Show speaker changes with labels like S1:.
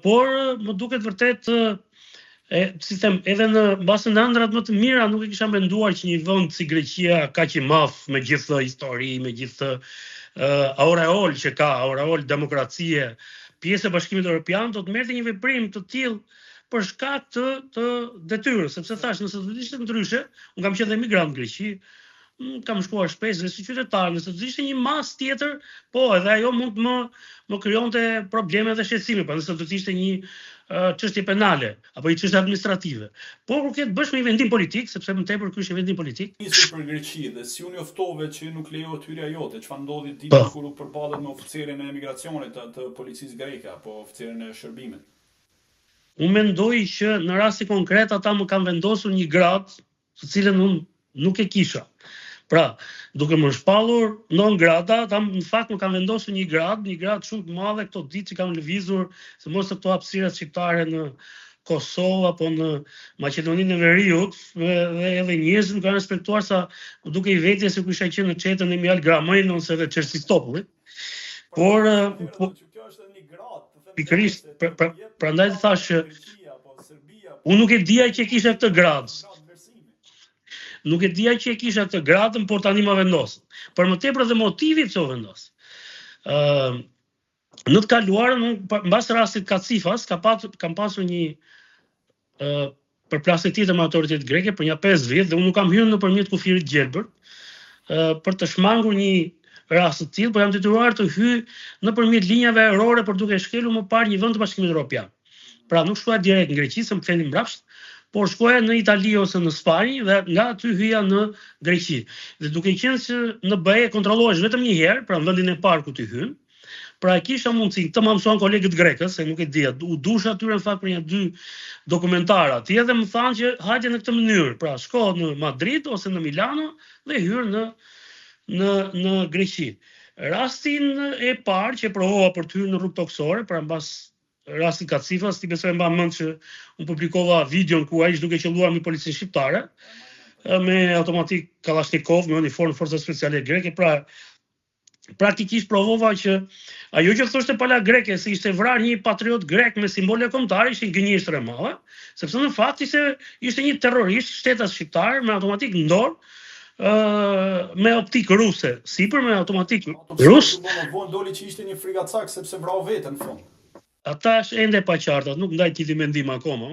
S1: Por më duket vërtet si them, edhe në mbase në ëndrat më të mira nuk e kisha menduar që një vend si Greqia kaq i madh me gjithë histori, me gjithë aureol që ka, aureol demokracie, pjesë e Bashkimit Evropian, do të merrte një veprim të tillë për shkak të detyrës, sepse thash nëse do të ishte ndryshe, unë kam qenë emigrant në Greqi, kam shkuar shpesh dhe si qytetar, nëse do ishte një mas tjetër, po edhe ajo mund më krijonte probleme dhe shqetësime, pa nëse do të ishte një çështje penale apo një çështje administrative. Por kur ke të bësh me një vendim politik, sepse më tepër ky është një vendim politik.
S2: Nisur për Greqi dhe si u njoftove që nuk lejohet hyrja jote, çfarë ndodhi ditën kur u përballet me oficerin e emigracionit të policisë greke apo oficerin e shërbimit?
S1: Unë mendoj që në rasti konkret ata më kanë vendosur një gradë, të cilën unë nuk e kisha. Pra, duke më shpallur non grata, ata në fakt më kanë vendosur një gradë shumë të madhe këto ditë që kam lëvizur, se mos këto hapësira shqiptare në Kosovë apo në Maqedoninë e Veriut, dhe edhe njerëzit më kanë respektuar sa duke i vetjes se kisha qenë në çetën e Mjal Gramajn ose edhe Çerçistopullit. Por pikërisht, prandaj thash që unë nuk e dija që kisha këtë gradë. Nuk e dija që e kisha këtë gradën, por tani më vendosën. Për më tepër dhe motivi pse u vendos. Në të kaluarën, mbas rastit Kacifas, kam pasur një përplasje tjetër me autoritetet greke për një 5 vjet dhe unë nuk kam hyrë nëpërmjet kufirit Gjelbër për të shmangur një rast të tillë, por jam detyruar të hyj nëpërmjet linjave ajrore për duke shkelur më parë një vend të Bashkimit Evropian. Pra nuk shkoja direkt në Greqi, se më kthenin mbrapsht, por shkoja në Itali ose në Spanjë dhe nga aty hyja në Greqi. Dhe duke qenë që në BE kontrollohesh vetëm një herë, pra në vendin e parë ku ti hyn, pra kisha mundësi, të më mësuan kolegët grekës, se nuk e dija, u dusha atyre në fakt për një 2 dokumentara atje dhe më thanë që hajde në këtë mënyrë, pra shko në Madrid ose në Milano dhe hyrë në Greqi. Rastin e parë që provova për të hyrë në rrugë toksore, pra mbas rastin Kacifas, ti besoj mban mend që unë publikova videon ku ai ishte duke qelluar me policinë shqiptare, me automatik Kalashnikov, me uniformë forca speciale greke, pra praktikisht provova që ajo që thoshte pala greke se ishte vrarë një patriot grek me simbole kombëtare ishte një gënjeshtër e madhe, sepse në fakt ishte një terrorist shtetas shqiptar me automatik në dorë, me optik ruse, sipër me automatik rus.
S2: Vonë doli që ishte një frigacak sepse vrau veten në fund.
S1: Ata është ende e paqartë, nuk ndaj tillë mendim akoma.